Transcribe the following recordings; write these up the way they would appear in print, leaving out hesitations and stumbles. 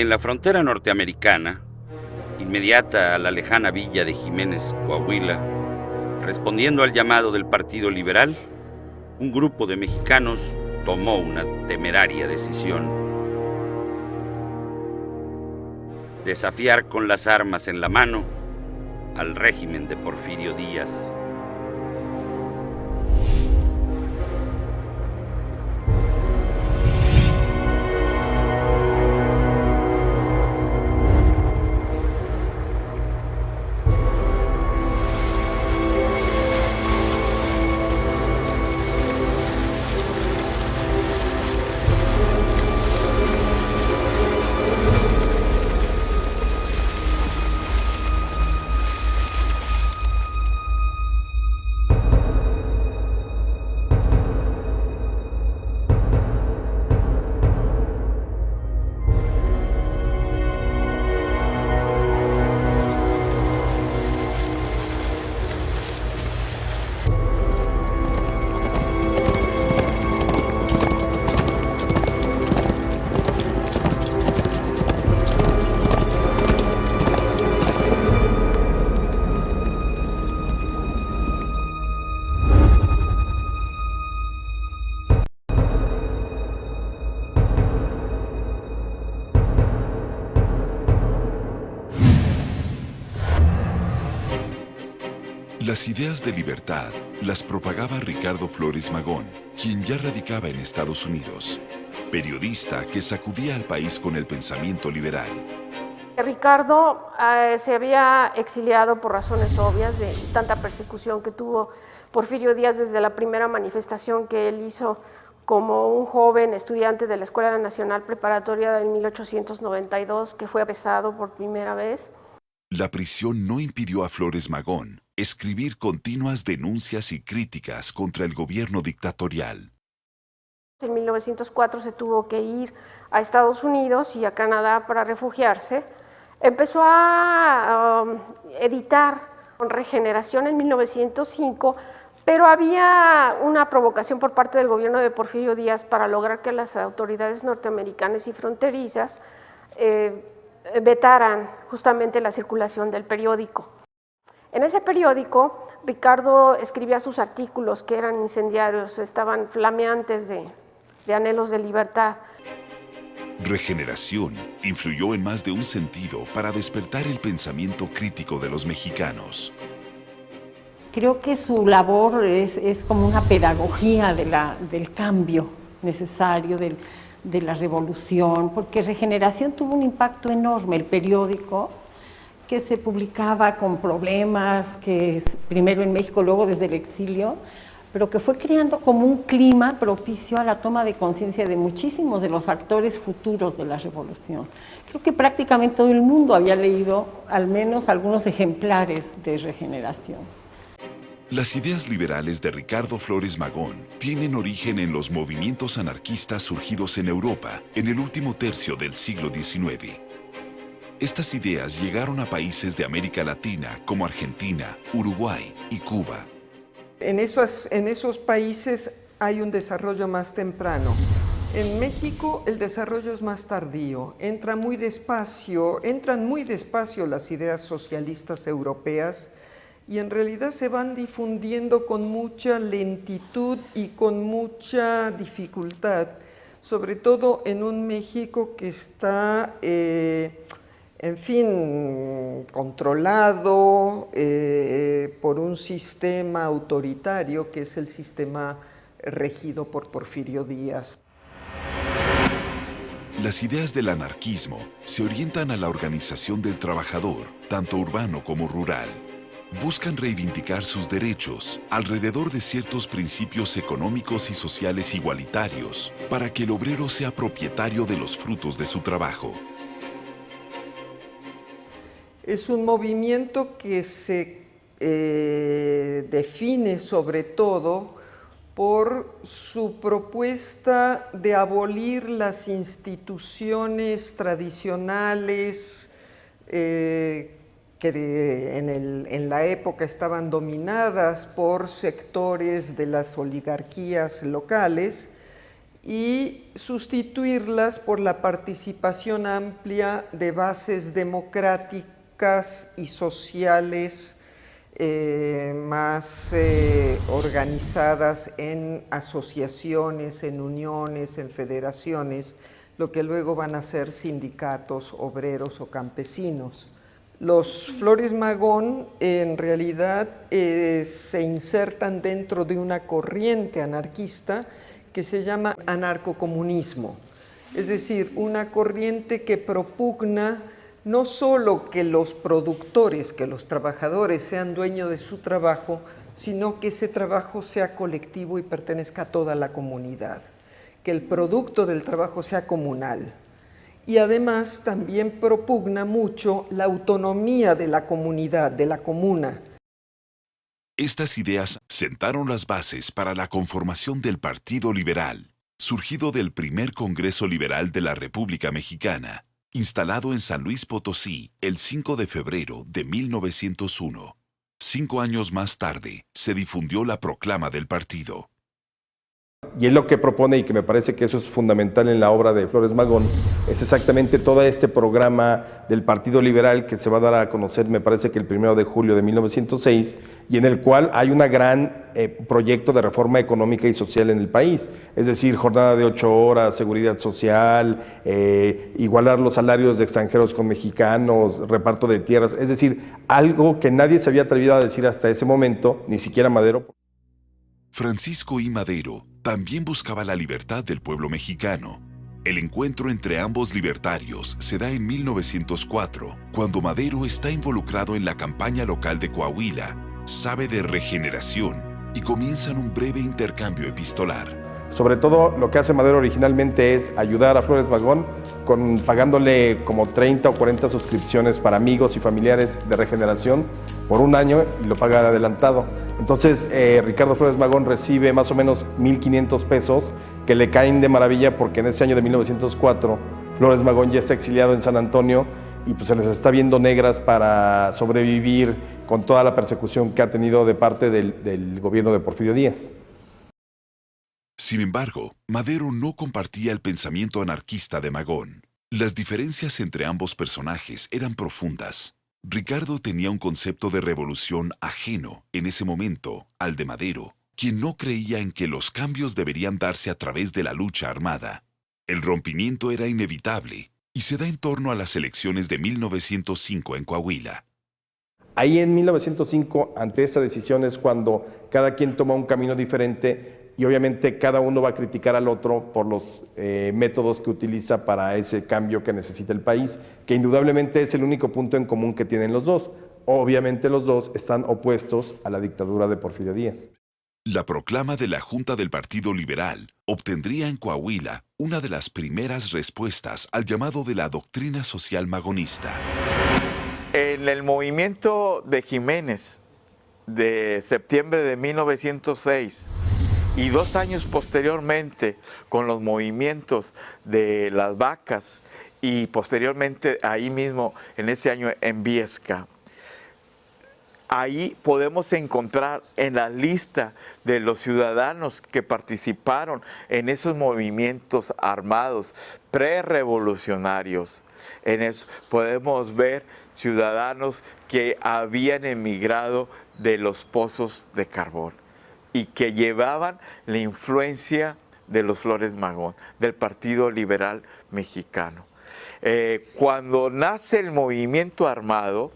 En la frontera norteamericana, inmediata a la lejana villa de Jiménez, Coahuila, respondiendo al llamado del Partido Liberal, un grupo de mexicanos tomó una temeraria decisión: desafiar con las armas en la mano al régimen de Porfirio Díaz. Las ideas de libertad las propagaba Ricardo Flores Magón, quien ya radicaba en Estados Unidos, periodista que sacudía al país con el pensamiento liberal. Ricardo se había exiliado por razones obvias de tanta persecución que tuvo Porfirio Díaz desde la primera manifestación que él hizo como un joven estudiante de la Escuela Nacional Preparatoria en 1892, que fue apresado por primera vez. La prisión no impidió a Flores Magón escribir continuas denuncias y críticas contra el gobierno dictatorial. En 1904 se tuvo que ir a Estados Unidos y a Canadá para refugiarse. Empezó a editar Regeneración en 1905, pero había una provocación por parte del gobierno de Porfirio Díaz para lograr que las autoridades norteamericanas y fronterizas vetaran justamente la circulación del periódico. En ese periódico, Ricardo escribía sus artículos que eran incendiarios, estaban flameantes de anhelos de libertad. Regeneración influyó en más de un sentido para despertar el pensamiento crítico de los mexicanos. Creo que su labor es como una pedagogía del cambio necesario, de la revolución, porque Regeneración tuvo un impacto enorme. El periódico, que se publicaba con problemas, que primero en México, luego desde el exilio, pero que fue creando como un clima propicio a la toma de conciencia de muchísimos de los actores futuros de la revolución. Creo que prácticamente todo el mundo había leído al menos algunos ejemplares de Regeneración. Las ideas liberales de Ricardo Flores Magón tienen origen en los movimientos anarquistas surgidos en Europa en el último tercio del siglo XIX. Estas ideas llegaron a países de América Latina como Argentina, Uruguay y Cuba. En esos países hay un desarrollo más temprano. En México el desarrollo es más tardío. Entran muy despacio las ideas socialistas europeas y en realidad se van difundiendo con mucha lentitud y con mucha dificultad, sobre todo en un México que está controlado por un sistema autoritario que es el sistema regido por Porfirio Díaz. Las ideas del anarquismo se orientan a la organización del trabajador, tanto urbano como rural. Buscan reivindicar sus derechos alrededor de ciertos principios económicos y sociales igualitarios para que el obrero sea propietario de los frutos de su trabajo. Es un movimiento que se define sobre todo por su propuesta de abolir las instituciones tradicionales que en la época estaban dominadas por sectores de las oligarquías locales y sustituirlas por la participación amplia de bases democráticas y sociales más organizadas en asociaciones, en uniones, en federaciones, lo que luego van a ser sindicatos, obreros o campesinos. Los Flores Magón en realidad se insertan dentro de una corriente anarquista que se llama anarcocomunismo, es decir, una corriente que propugna no solo que los productores, que los trabajadores sean dueños de su trabajo, sino que ese trabajo sea colectivo y pertenezca a toda la comunidad, que el producto del trabajo sea comunal. Y además también propugna mucho la autonomía de la comunidad, de la comuna. Estas ideas sentaron las bases para la conformación del Partido Liberal, surgido del primer Congreso Liberal de la República Mexicana, instalado en San Luis Potosí el 5 de febrero de 1901. 5 años más tarde, se difundió la proclama del partido. Y él lo que propone, y que me parece que eso es fundamental en la obra de Flores Magón, es exactamente todo este programa del Partido Liberal que se va a dar a conocer, me parece que el 1 de julio de 1906, y en el cual hay un gran proyecto de reforma económica y social en el país, es decir, jornada de 8 horas, seguridad social, igualar los salarios de extranjeros con mexicanos, reparto de tierras, es decir, algo que nadie se había atrevido a decir hasta ese momento, ni siquiera Madero. Francisco I. Madero también buscaba la libertad del pueblo mexicano. El encuentro entre ambos libertarios se da en 1904, cuando Madero está involucrado en la campaña local de Coahuila, sabe de regeneración y comienzan un breve intercambio epistolar. Sobre todo, lo que hace Madero originalmente es ayudar a Flores Magón pagándole como 30 o 40 suscripciones para amigos y familiares de regeneración por un año y lo paga adelantado. Entonces, Ricardo Flores Magón recibe más o menos 1,500 pesos que le caen de maravilla porque en ese año de 1904 Flores Magón ya está exiliado en San Antonio y pues se les está viendo negras para sobrevivir con toda la persecución que ha tenido de parte del gobierno de Porfirio Díaz. Sin embargo, Madero no compartía el pensamiento anarquista de Magón. Las diferencias entre ambos personajes eran profundas. Ricardo tenía un concepto de revolución ajeno en ese momento al de Madero, quien no creía en que los cambios deberían darse a través de la lucha armada. El rompimiento era inevitable y se da en torno a las elecciones de 1905 en Coahuila. Ahí en 1905, ante esta decisión es cuando cada quien toma un camino diferente y obviamente cada uno va a criticar al otro por los métodos que utiliza para ese cambio que necesita el país, que indudablemente es el único punto en común que tienen los dos. Obviamente los dos están opuestos a la dictadura de Porfirio Díaz. La proclama de la Junta del Partido Liberal obtendría en Coahuila una de las primeras respuestas al llamado de la doctrina social magonista. En el movimiento de Jiménez de septiembre de 1906 y 2 años posteriormente con los movimientos de las vacas y posteriormente ahí mismo en ese año en Viesca, ahí podemos encontrar en la lista de los ciudadanos que participaron en esos movimientos armados prerevolucionarios. En eso podemos ver ciudadanos que habían emigrado de los pozos de carbón y que llevaban la influencia de los Flores Magón, del Partido Liberal Mexicano. Cuando nace el movimiento armado,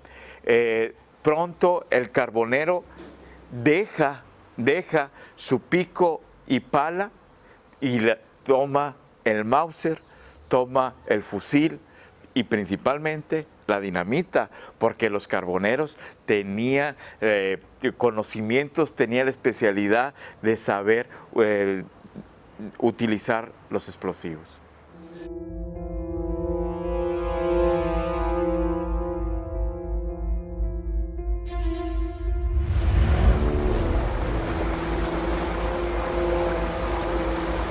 pronto el carbonero deja su pico y pala y toma el Mauser, toma el fusil y principalmente la dinamita, porque los carboneros tenían conocimientos, tenían la especialidad de saber utilizar los explosivos.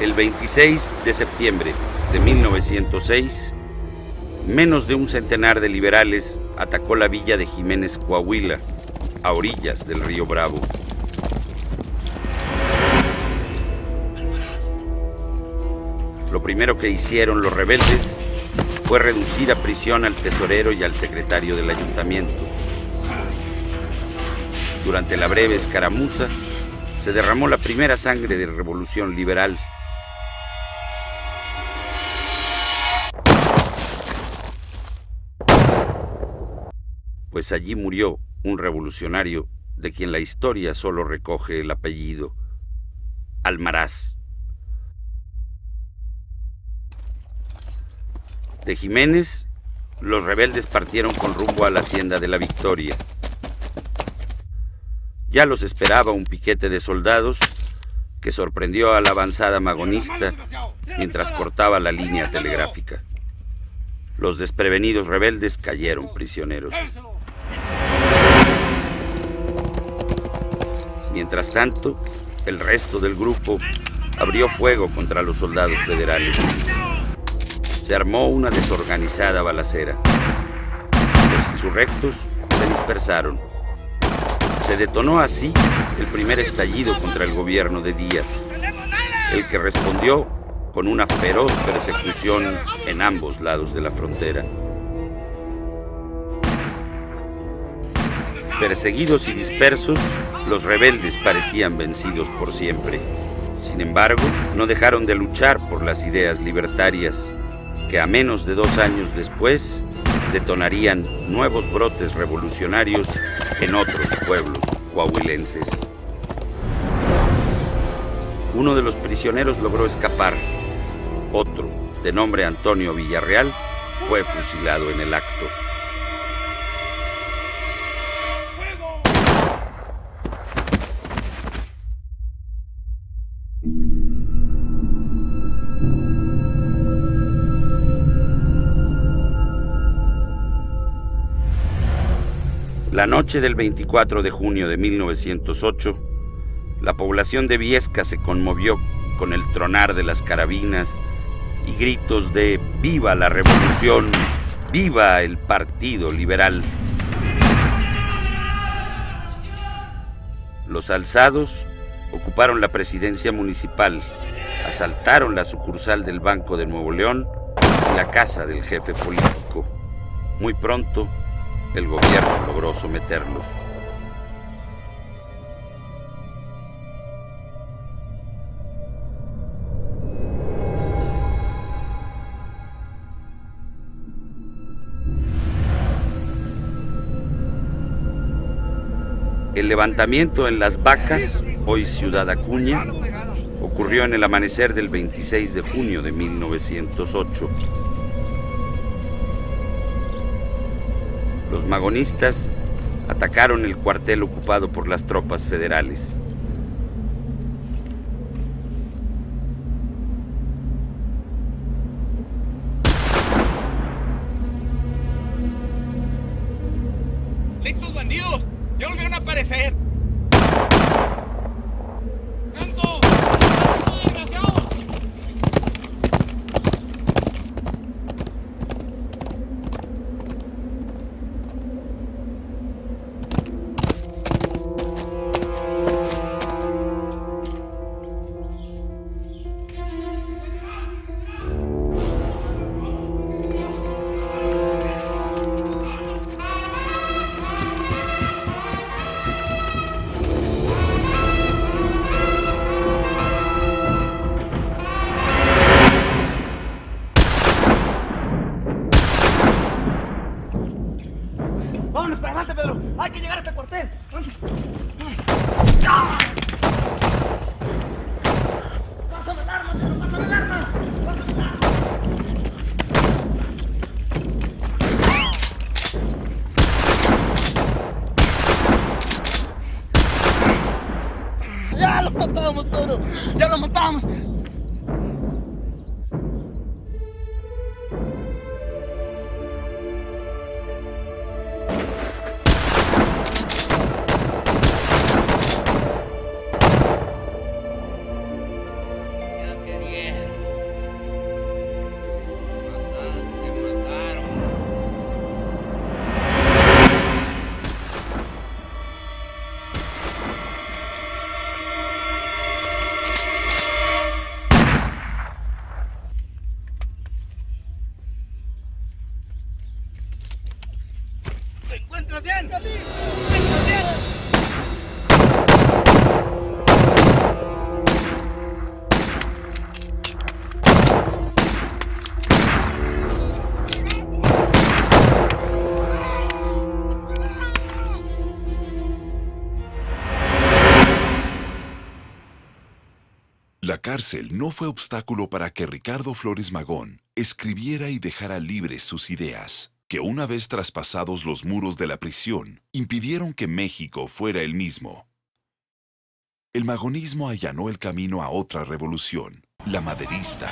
El 26 de septiembre de 1906, menos de un centenar de liberales atacó la villa de Jiménez, Coahuila, a orillas del río Bravo. Lo primero que hicieron los rebeldes fue reducir a prisión al tesorero y al secretario del ayuntamiento. Durante la breve escaramuza, se derramó la primera sangre de revolución liberal. Pues allí murió un revolucionario de quien la historia solo recoge el apellido: Almaraz. De Jiménez, los rebeldes partieron con rumbo a la Hacienda de la Victoria. Ya los esperaba un piquete de soldados que sorprendió a la avanzada magonista mientras cortaba la línea telegráfica. Los desprevenidos rebeldes cayeron prisioneros. Mientras tanto, el resto del grupo abrió fuego contra los soldados federales. Se armó una desorganizada balacera. Los insurrectos se dispersaron. Se detonó así el primer estallido contra el gobierno de Díaz, el que respondió con una feroz persecución en ambos lados de la frontera. Perseguidos y dispersos, los rebeldes parecían vencidos por siempre. Sin embargo, no dejaron de luchar por las ideas libertarias, que a menos de 2 años después detonarían nuevos brotes revolucionarios en otros pueblos coahuilenses. Uno de los prisioneros logró escapar. Otro, de nombre Antonio Villarreal, fue fusilado en el acto. La noche del 24 de junio de 1908, la población de Viesca se conmovió con el tronar de las carabinas y gritos de ¡Viva la revolución! ¡Viva el Partido Liberal! Los alzados ocuparon la presidencia municipal, asaltaron la sucursal del Banco de Nuevo León y la casa del jefe político. Muy pronto, el gobierno logró someterlos. El levantamiento en Las Vacas, hoy Ciudad Acuña, ocurrió en el amanecer del 26 de junio de 1908. Los magonistas atacaron el cuartel ocupado por las tropas federales. ¡Listos bandidos! ¡Ya volvieron a aparecer! ¡Canto! ¡Desgraciados! ¡Vámonos para adelante, Pedro! ¡Hay que llegar hasta el cuartel! ¡Pásame el arma, Pedro! ¡Pásame el arma! ¡Pásame el arma! ¡Ya lo matamos, Pedro! ¡Ya lo matamos! ¡Entras bien! ¡Entras bien! La cárcel no fue obstáculo para que Ricardo Flores Magón escribiera y dejara libres sus ideas, que una vez traspasados los muros de la prisión, impidieron que México fuera el mismo. El magonismo allanó el camino a otra revolución, la maderista.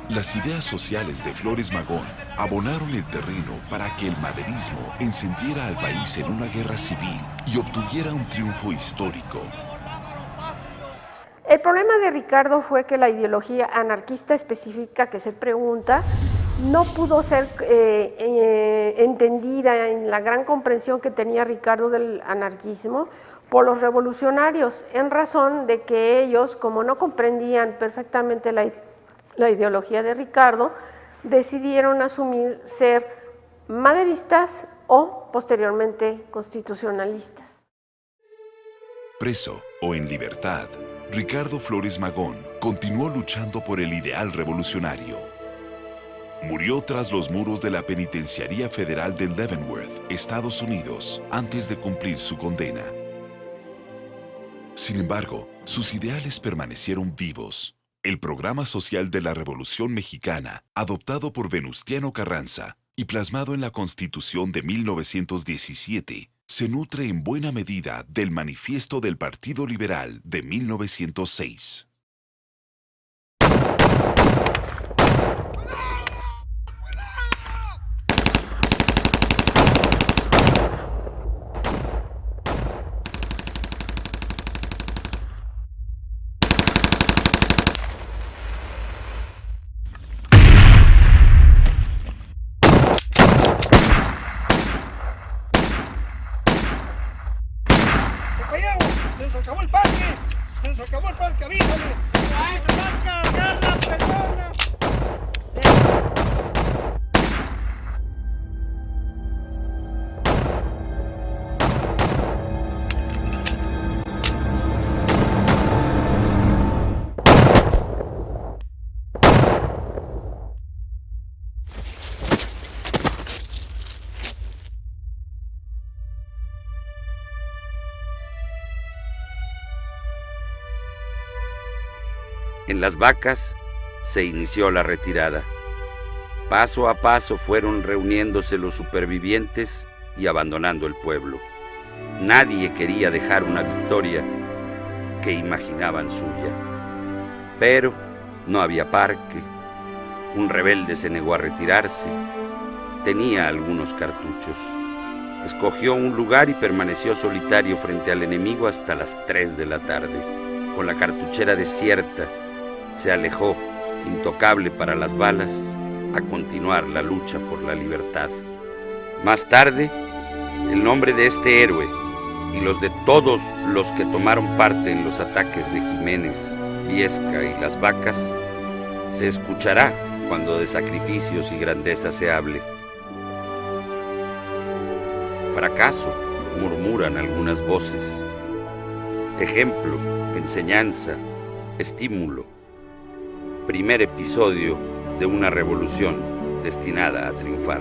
Las ideas sociales de Flores Magón abonaron el terreno para que el maderismo encendiera al país en una guerra civil y obtuviera un triunfo histórico. El problema de Ricardo fue que la ideología anarquista específica que se pregunta no pudo ser entendida en la gran comprensión que tenía Ricardo del anarquismo por los revolucionarios, en razón de que ellos, como no comprendían perfectamente la ideología de Ricardo, decidieron asumir ser maderistas o posteriormente constitucionalistas. Preso o en libertad, Ricardo Flores Magón continuó luchando por el ideal revolucionario. Murió tras los muros de la Penitenciaría Federal de Leavenworth, Estados Unidos, antes de cumplir su condena. Sin embargo, sus ideales permanecieron vivos. El programa social de la Revolución Mexicana, adoptado por Venustiano Carranza y plasmado en la Constitución de 1917, se nutre en buena medida del Manifiesto del Partido Liberal de 1906. ¡Se nos acabó el parque! ¡Se nos acabó el parque! ¡Avísale! ¡Ahí se va a cargar la persona! En Las Vacas se inició la retirada. Paso a paso fueron reuniéndose los supervivientes y abandonando el pueblo. Nadie quería dejar una victoria que imaginaban suya. Pero no había parque. Un rebelde se negó a retirarse. Tenía algunos cartuchos. Escogió un lugar y permaneció solitario frente al enemigo hasta las 3 de la tarde. Con la cartuchera desierta, se alejó, intocable para las balas, a continuar la lucha por la libertad. Más tarde, el nombre de este héroe y los de todos los que tomaron parte en los ataques de Jiménez, Viesca y Las Vacas se escuchará cuando de sacrificios y grandeza se hable. Fracaso, murmuran algunas voces. Ejemplo, enseñanza, estímulo. Primer episodio de una revolución destinada a triunfar.